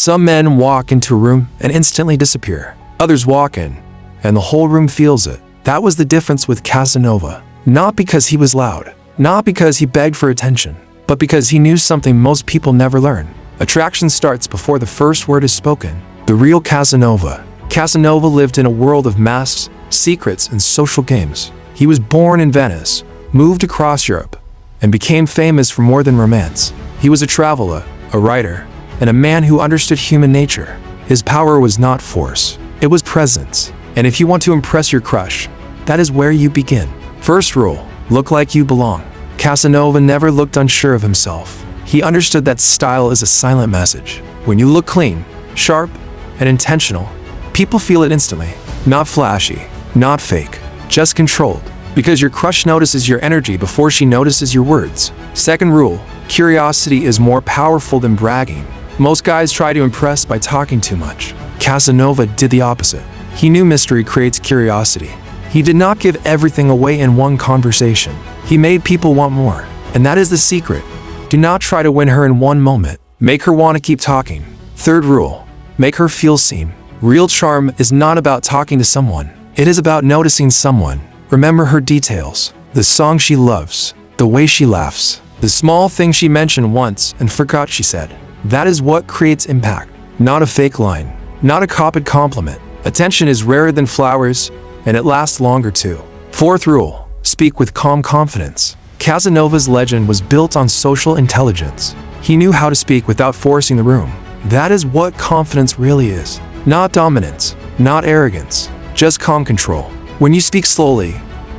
Some men walk into a room and instantly disappear. Others walk in, and the whole room feels it. That was the difference with Casanova. Not because he was loud, not because he begged for attention, but because he knew something most people never learn. Attraction starts before the first word is spoken. The real Casanova. Casanova lived in a world of masks, secrets, and social games. He was born in Venice, moved across Europe, and became famous for more than romance. He was a traveler, a writer, and a man who understood human nature. His power was not force, it was presence. And if you want to impress your crush, that is where you begin. First rule, look like you belong. Casanova never looked unsure of himself. He understood that style is a silent message. When you look clean, sharp, and intentional, people feel it instantly. Not flashy, not fake, just controlled. Because your crush notices your energy before she notices your words. Second rule, curiosity is more powerful than bragging. Most guys try to impress by talking too much. Casanova did the opposite. He knew mystery creates curiosity. He did not give everything away in one conversation. He made people want more. And that is the secret. Do not try to win her in one moment. Make her want to keep talking. Third rule, make her feel seen. Real charm is not about talking to someone. It is about noticing someone. Remember her details. The song she loves. The way she laughs. The small thing she mentioned once and forgot she said. That is what creates impact. Not a fake line. Not a copied compliment. Attention is rarer than flowers, and it lasts longer too. Fourth rule, speak with calm confidence. Casanova's legend was built on social intelligence. He knew how to speak without forcing the room. That is what confidence really is. Not dominance, not arrogance, just calm control. When you speak slowly,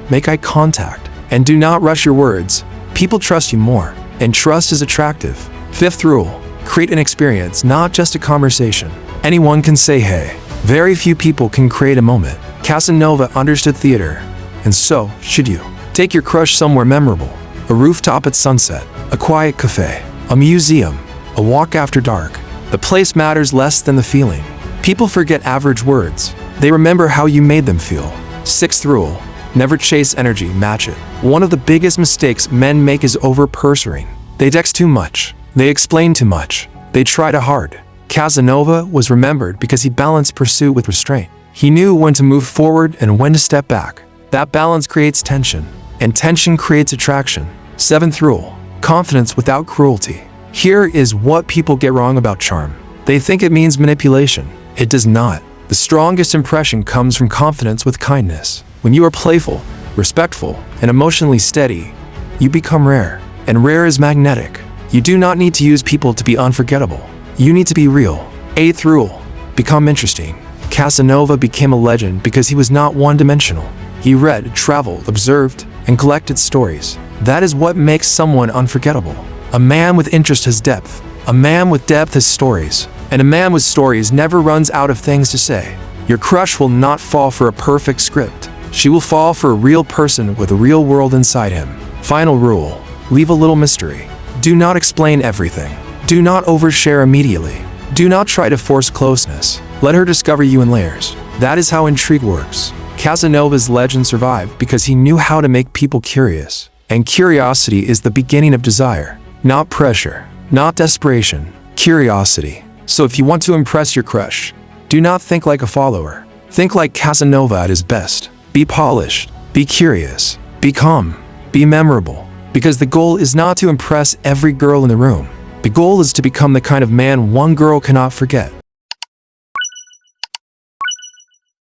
make eye contact, and do not rush your words. People trust you more, and trust is attractive. Fifth rule, create an experience, not just a conversation. Anyone can say hey. Very few people can create a moment. Casanova understood theater, and so should you. Take your crush somewhere memorable. A rooftop at sunset, a quiet cafe, a museum, a walk after dark. The place matters less than the feeling. People forget average words. They remember how you made them feel. Sixth rule, never chase energy, match it. One of the biggest mistakes men make is over-pursuing. They text too much. They explain too much. They try too hard. Casanova was remembered because he balanced pursuit with restraint. He knew when to move forward and when to step back. That balance creates tension, and tension creates attraction. Seventh rule, confidence without cruelty. Here is what people get wrong about charm. They think it means manipulation. It does not. The strongest impression comes from confidence with kindness. When you are playful, respectful, and emotionally steady, you become rare. And rare is magnetic. You do not need to use people to be unforgettable. You need to be real. Eighth rule, become interesting. Casanova became a legend because he was not one-dimensional. He read, traveled, observed, and collected stories. That is what makes someone unforgettable. A man with interest has depth. A man with depth has stories. And a man with stories never runs out of things to say. Your crush will not fall for a perfect script. She will fall for a real person with a real world inside him. Final rule, leave a little mystery. Do not explain everything. Do not overshare immediately. Do not try to force closeness. Let her discover you in layers. That is how intrigue works. Casanova's legend survived because he knew how to make people curious. And curiosity is the beginning of desire. Not pressure, not desperation, curiosity. So if you want to impress your crush, do not think like a follower. Think like Casanova at his best. Be polished, be curious, be calm, be memorable. Because the goal is not to impress every girl in the room. The goal is to become the kind of man one girl cannot forget.